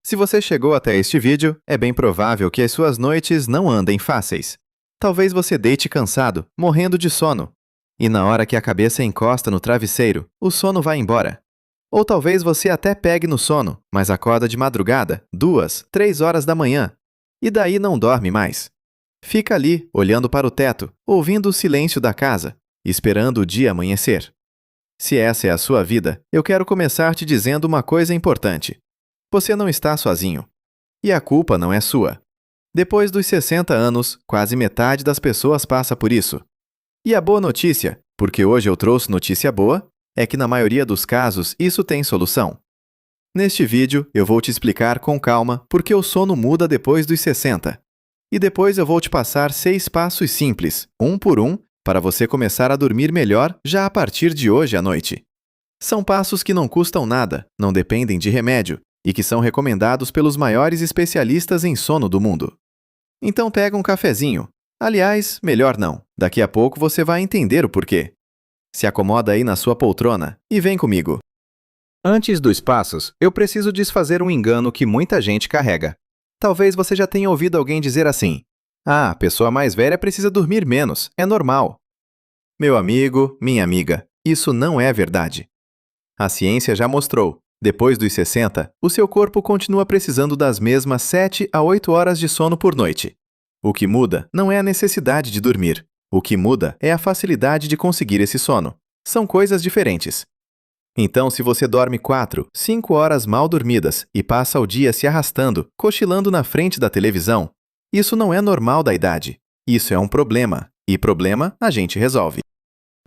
Se você chegou até este vídeo, é bem provável que as suas noites não andem fáceis. Talvez você deite cansado, morrendo de sono. E na hora que a cabeça encosta no travesseiro, o sono vai embora. Ou talvez você até pegue no sono, mas acorda de madrugada, 2, 3 horas da manhã. E daí não dorme mais. Fica ali, olhando para o teto, ouvindo o silêncio da casa, esperando o dia amanhecer. Se essa é a sua vida, eu quero começar te dizendo uma coisa importante. Você não está sozinho. E a culpa não é sua. Depois dos 60 anos, quase metade das pessoas passa por isso. E a boa notícia, porque hoje eu trouxe notícia boa, é que na maioria dos casos isso tem solução. Neste vídeo, eu vou te explicar com calma por que o sono muda depois dos 60. E depois eu vou te passar 6 passos simples, um por um, para você começar a dormir melhor já a partir de hoje à noite. São passos que não custam nada, não dependem de remédio e que são recomendados pelos maiores especialistas em sono do mundo. Então pega um cafezinho. Aliás, melhor não. Daqui a pouco você vai entender o porquê. Se acomoda aí na sua poltrona e vem comigo. Antes dos passos, eu preciso desfazer um engano que muita gente carrega. Talvez você já tenha ouvido alguém dizer assim: "Ah, a pessoa mais velha precisa dormir menos, é normal." Meu amigo, minha amiga, isso não é verdade. A ciência já mostrou, depois dos 60, o seu corpo continua precisando das mesmas 7 a 8 horas de sono por noite. O que muda não é a necessidade de dormir. O que muda é a facilidade de conseguir esse sono. São coisas diferentes. Então, se você dorme 4, 5 horas mal dormidas e passa o dia se arrastando, cochilando na frente da televisão, isso não é normal da idade. Isso é um problema. E problema a gente resolve.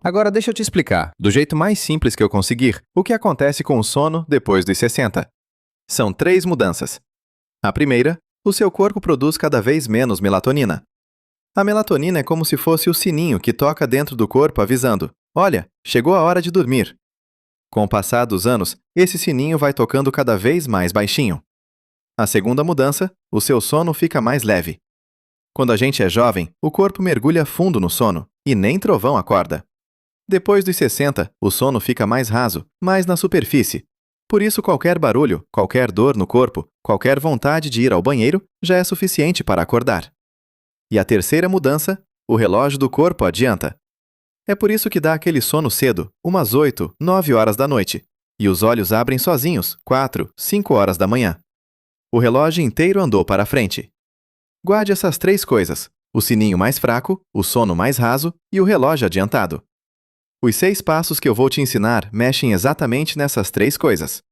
Agora deixa eu te explicar, do jeito mais simples que eu conseguir, o que acontece com o sono depois dos 60. São 3 mudanças. A primeira, o seu corpo produz cada vez menos melatonina. A melatonina é como se fosse o sininho que toca dentro do corpo avisando: "Olha, chegou a hora de dormir." Com o passar dos anos, esse sininho vai tocando cada vez mais baixinho. A segunda mudança, o seu sono fica mais leve. Quando a gente é jovem, o corpo mergulha fundo no sono, e nem trovão acorda. Depois dos 60, o sono fica mais raso, mais na superfície. Por isso qualquer barulho, qualquer dor no corpo, qualquer vontade de ir ao banheiro, já é suficiente para acordar. E a terceira mudança, o relógio do corpo adianta. É por isso que dá aquele sono cedo, umas 8, 9 horas da noite, e os olhos abrem sozinhos, 4, 5 horas da manhã. O relógio inteiro andou para frente. Guarde essas 3 coisas: o sininho mais fraco, o sono mais raso e o relógio adiantado. Os 6 passos que eu vou te ensinar mexem exatamente nessas 3 coisas.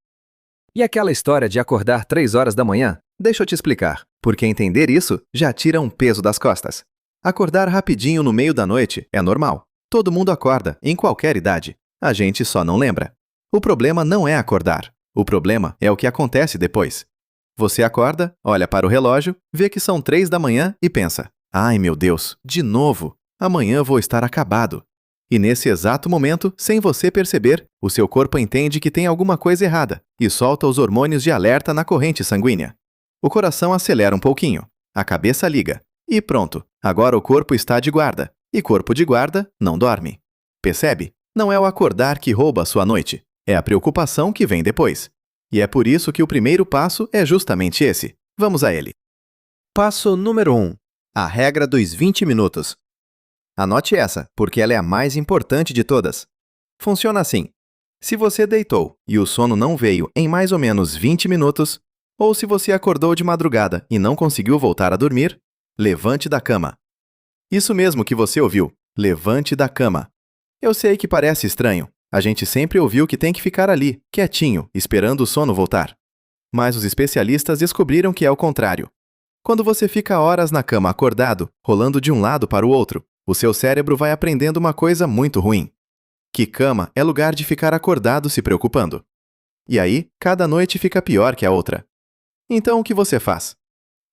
E aquela história de acordar 3 horas da manhã? Deixa eu te explicar, porque entender isso já tira um peso das costas. Acordar rapidinho no meio da noite é normal. Todo mundo acorda, em qualquer idade. A gente só não lembra. O problema não é acordar. O problema é o que acontece depois. Você acorda, olha para o relógio, vê que são 3 da manhã e pensa: "Ai meu Deus, de novo! Amanhã vou estar acabado." E nesse exato momento, sem você perceber, o seu corpo entende que tem alguma coisa errada e solta os hormônios de alerta na corrente sanguínea. O coração acelera um pouquinho, a cabeça liga. E pronto, agora o corpo está de guarda. E corpo de guarda não dorme. Percebe? Não é o acordar que rouba a sua noite. É a preocupação que vem depois. E é por isso que o primeiro passo é justamente esse. Vamos a ele. Passo número 1. A regra dos 20 minutos. Anote essa, porque ela é a mais importante de todas. Funciona assim. Se você deitou e o sono não veio em mais ou menos 20 minutos, ou se você acordou de madrugada e não conseguiu voltar a dormir, levante da cama. Isso mesmo que você ouviu. Levante da cama. Eu sei que parece estranho. A gente sempre ouviu que tem que ficar ali, quietinho, esperando o sono voltar. Mas os especialistas descobriram que é o contrário. Quando você fica horas na cama acordado, rolando de um lado para o outro, o seu cérebro vai aprendendo uma coisa muito ruim. Que cama é lugar de ficar acordado se preocupando. E aí, cada noite fica pior que a outra. Então o que você faz?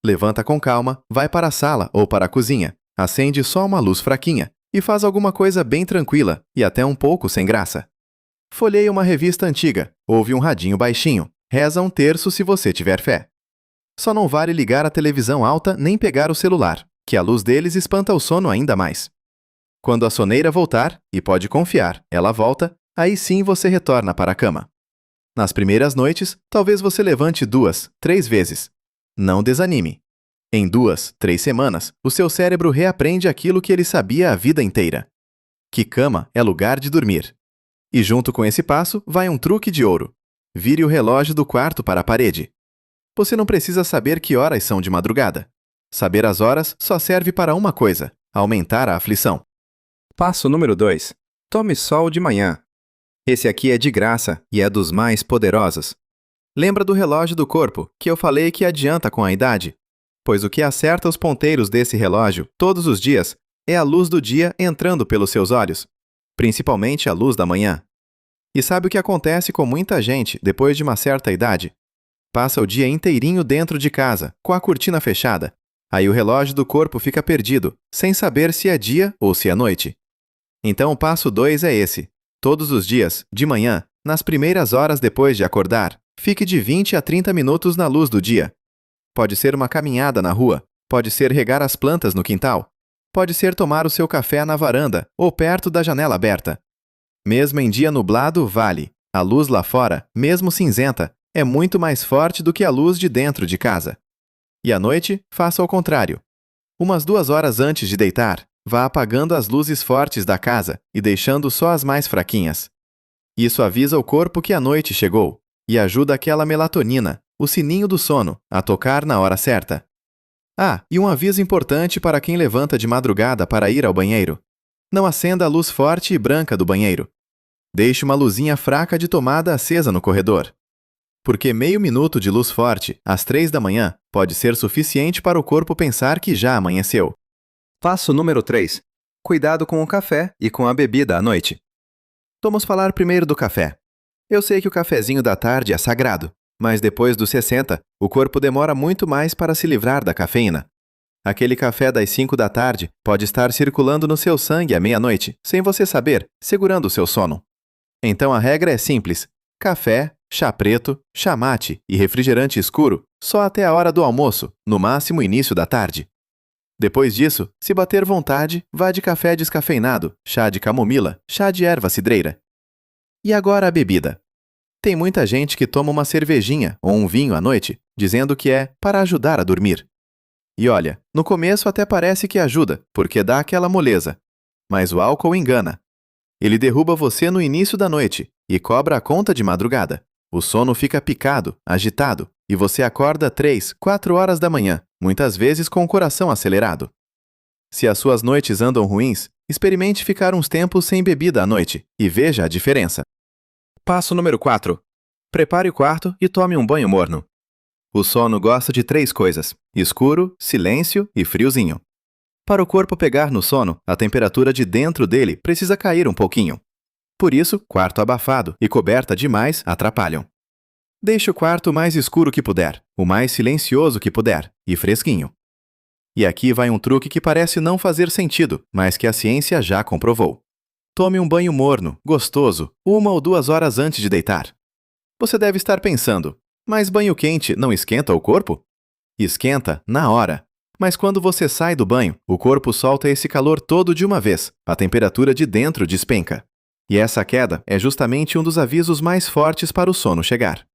Levanta com calma, vai para a sala ou para a cozinha, acende só uma luz fraquinha e faz alguma coisa bem tranquila e até um pouco sem graça. Folheia uma revista antiga, ouve um radinho baixinho, reza um terço se você tiver fé. Só não vale ligar a televisão alta nem pegar o celular, que a luz deles espanta o sono ainda mais. Quando a soneira voltar, e pode confiar, ela volta, aí sim você retorna para a cama. Nas primeiras noites, talvez você levante 2, 3 vezes. Não desanime. Em 2, 3 semanas, o seu cérebro reaprende aquilo que ele sabia a vida inteira: que cama é lugar de dormir. E junto com esse passo, vai um truque de ouro. Vire o relógio do quarto para a parede. Você não precisa saber que horas são de madrugada. Saber as horas só serve para uma coisa: aumentar a aflição. Passo número 2. Tome sol de manhã. Esse aqui é de graça e é dos mais poderosos. Lembra do relógio do corpo, que eu falei que adianta com a idade? Pois o que acerta os ponteiros desse relógio, todos os dias, é a luz do dia entrando pelos seus olhos, principalmente a luz da manhã. E sabe o que acontece com muita gente depois de uma certa idade? Passa o dia inteirinho dentro de casa, com a cortina fechada. Aí o relógio do corpo fica perdido, sem saber se é dia ou se é noite. Então o passo 2 é esse. Todos os dias, de manhã, nas primeiras horas depois de acordar, fique de 20 a 30 minutos na luz do dia. Pode ser uma caminhada na rua, pode ser regar as plantas no quintal, pode ser tomar o seu café na varanda ou perto da janela aberta. Mesmo em dia nublado, vale. A luz lá fora, mesmo cinzenta, é muito mais forte do que a luz de dentro de casa. E à noite, faça ao contrário. Umas 2 horas antes de deitar, vá apagando as luzes fortes da casa e deixando só as mais fraquinhas. Isso avisa o corpo que a noite chegou e ajuda aquela melatonina, o sininho do sono, a tocar na hora certa. Ah, e um aviso importante para quem levanta de madrugada para ir ao banheiro. Não acenda a luz forte e branca do banheiro. Deixe uma luzinha fraca de tomada acesa no corredor. Porque meio minuto de luz forte, às 3 da manhã, pode ser suficiente para o corpo pensar que já amanheceu. Passo número 3. Cuidado com o café e com a bebida à noite. Vamos falar primeiro do café. Eu sei que o cafezinho da tarde é sagrado, mas depois dos 60, o corpo demora muito mais para se livrar da cafeína. Aquele café das 5 da tarde pode estar circulando no seu sangue à meia-noite, sem você saber, segurando o seu sono. Então a regra é simples: café, chá preto, chá mate e refrigerante escuro só até a hora do almoço, no máximo início da tarde. Depois disso, se bater vontade, vá de café descafeinado, chá de camomila, chá de erva cidreira. E agora a bebida. Tem muita gente que toma uma cervejinha ou um vinho à noite, dizendo que é para ajudar a dormir. E olha, no começo até parece que ajuda, porque dá aquela moleza. Mas o álcool engana. Ele derruba você no início da noite e cobra a conta de madrugada. O sono fica picado, agitado, e você acorda 3, 4 horas da manhã, muitas vezes com o coração acelerado. Se as suas noites andam ruins, experimente ficar uns tempos sem bebida à noite e veja a diferença. Passo número 4. Prepare o quarto e tome um banho morno. O sono gosta de 3 coisas: escuro, silêncio e friozinho. Para o corpo pegar no sono, a temperatura de dentro dele precisa cair um pouquinho. Por isso, quarto abafado e coberta demais atrapalham. Deixe o quarto o mais escuro que puder, o mais silencioso que puder e fresquinho. E aqui vai um truque que parece não fazer sentido, mas que a ciência já comprovou. Tome um banho morno, gostoso, 1 ou 2 horas antes de deitar. Você deve estar pensando: mas banho quente não esquenta o corpo? Esquenta na hora. Mas quando você sai do banho, o corpo solta esse calor todo de uma vez, a temperatura de dentro despenca. E essa queda é justamente um dos avisos mais fortes para o sono chegar.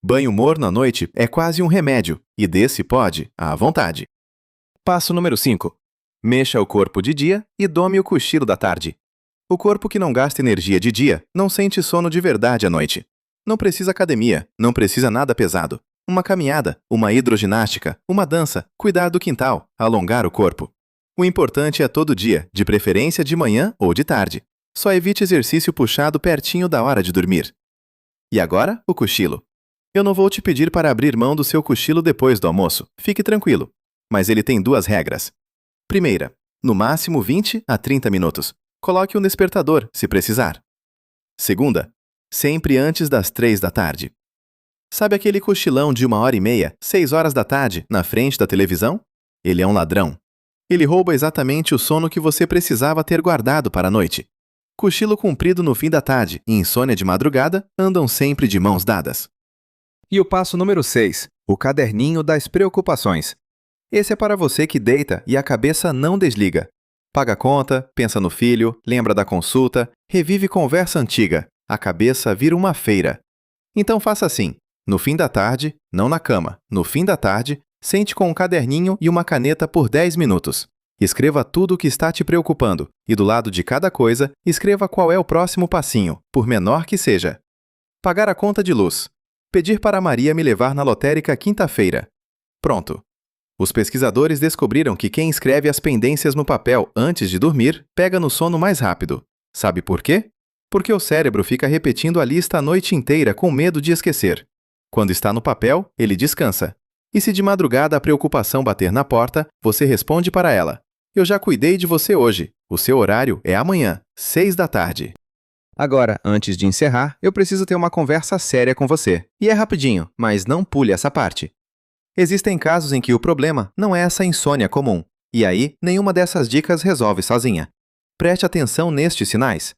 Banho morno à noite é quase um remédio, e desse pode, à vontade. Passo número 5. Mexa o corpo de dia e dome o cochilo da tarde. O corpo que não gasta energia de dia não sente sono de verdade à noite. Não precisa academia, não precisa nada pesado. Uma caminhada, uma hidroginástica, uma dança, cuidar do quintal, alongar o corpo. O importante é todo dia, de preferência de manhã ou de tarde. Só evite exercício puxado pertinho da hora de dormir. E agora, o cochilo. Eu não vou te pedir para abrir mão do seu cochilo depois do almoço, fique tranquilo. Mas ele tem 2 regras. Primeira, no máximo 20 a 30 minutos. Coloque um despertador, se precisar. Segunda, sempre antes das 3 da tarde. Sabe aquele cochilão de 1h30, 6 horas da tarde, na frente da televisão? Ele é um ladrão. Ele rouba exatamente o sono que você precisava ter guardado para a noite. Cochilo comprido no fim da tarde e insônia de madrugada andam sempre de mãos dadas. E o passo número 6. O caderninho das preocupações. Esse é para você que deita e a cabeça não desliga. Paga a conta, pensa no filho, lembra da consulta, revive conversa antiga. A cabeça vira uma feira. Então faça assim. No fim da tarde, não na cama, no fim da tarde, sente com um caderninho e uma caneta por 10 minutos. Escreva tudo o que está te preocupando e do lado de cada coisa, escreva qual é o próximo passinho, por menor que seja. Pagar a conta de luz. Pedir para Maria me levar na lotérica quinta-feira. Pronto. Os pesquisadores descobriram que quem escreve as pendências no papel antes de dormir pega no sono mais rápido. Sabe por quê? Porque o cérebro fica repetindo a lista a noite inteira com medo de esquecer. Quando está no papel, ele descansa. E se de madrugada a preocupação bater na porta, você responde para ela: eu já cuidei de você hoje. O seu horário é amanhã, 6 da tarde. Agora, antes de encerrar, eu preciso ter uma conversa séria com você. E é rapidinho, mas não pule essa parte. Existem casos em que o problema não é essa insônia comum. E aí, nenhuma dessas dicas resolve sozinha. Preste atenção nestes sinais.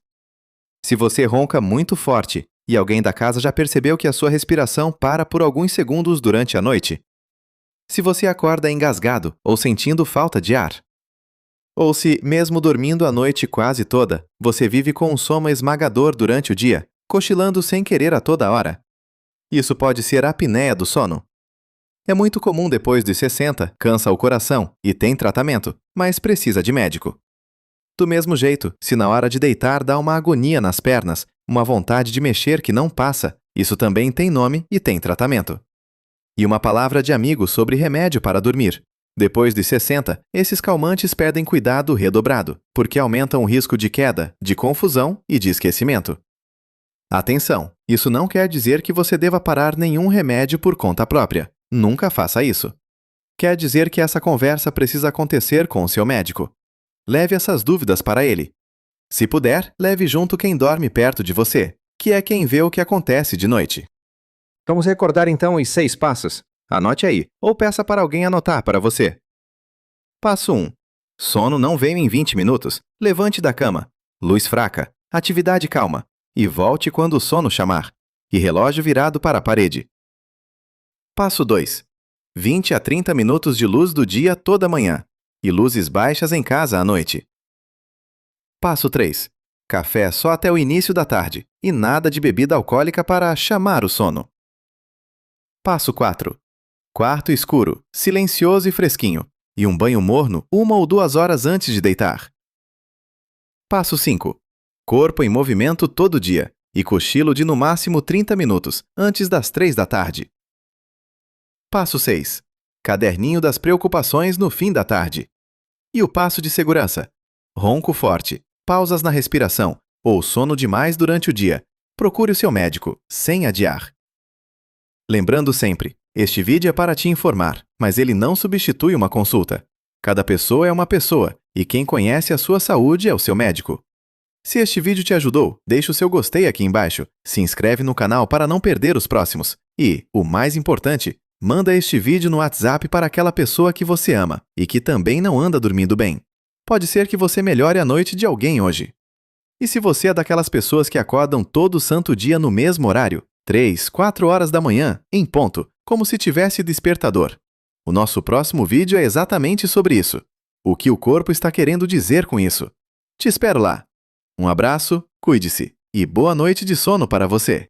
Se você ronca muito forte e alguém da casa já percebeu que a sua respiração para por alguns segundos durante a noite. Se você acorda engasgado ou sentindo falta de ar. Ou se, mesmo dormindo a noite quase toda, você vive com um sono esmagador durante o dia, cochilando sem querer a toda hora. Isso pode ser a apneia do sono. É muito comum depois dos 60, cansa o coração e tem tratamento, mas precisa de médico. Do mesmo jeito, se na hora de deitar dá uma agonia nas pernas, uma vontade de mexer que não passa, isso também tem nome e tem tratamento. E uma palavra de amigo sobre remédio para dormir. Depois de 60, esses calmantes pedem cuidado redobrado, porque aumentam o risco de queda, de confusão e de esquecimento. Atenção, isso não quer dizer que você deva parar nenhum remédio por conta própria. Nunca faça isso. Quer dizer que essa conversa precisa acontecer com o seu médico. Leve essas dúvidas para ele. Se puder, leve junto quem dorme perto de você, que é quem vê o que acontece de noite. Vamos recordar então os 6 passos. Anote aí, ou peça para alguém anotar para você. Passo 1. Sono não veio em 20 minutos. Levante da cama. Luz fraca. Atividade calma. E volte quando o sono chamar. E relógio virado para a parede. Passo 2. 20 a 30 minutos de luz do dia toda manhã. E luzes baixas em casa à noite. Passo 3. Café só até o início da tarde. E nada de bebida alcoólica para chamar o sono. Passo 4. Quarto escuro, silencioso e fresquinho, e um banho morno 1 ou 2 horas antes de deitar. Passo 5. Corpo em movimento todo dia, e cochilo de no máximo 30 minutos, antes das 3 da tarde. Passo 6. Caderninho das preocupações no fim da tarde. E o passo de segurança. Ronco forte, pausas na respiração, ou sono demais durante o dia. Procure o seu médico, sem adiar. Lembrando sempre, este vídeo é para te informar, mas ele não substitui uma consulta. Cada pessoa é uma pessoa, e quem conhece a sua saúde é o seu médico. Se este vídeo te ajudou, deixe o seu gostei aqui embaixo, se inscreve no canal para não perder os próximos. E, o mais importante, manda este vídeo no WhatsApp para aquela pessoa que você ama e que também não anda dormindo bem. Pode ser que você melhore a noite de alguém hoje. E se você é daquelas pessoas que acordam todo santo dia no mesmo horário, 3, 4 horas da manhã, em ponto, como se tivesse despertador. O nosso próximo vídeo é exatamente sobre isso. O que o corpo está querendo dizer com isso. Te espero lá. Um abraço, cuide-se e boa noite de sono para você.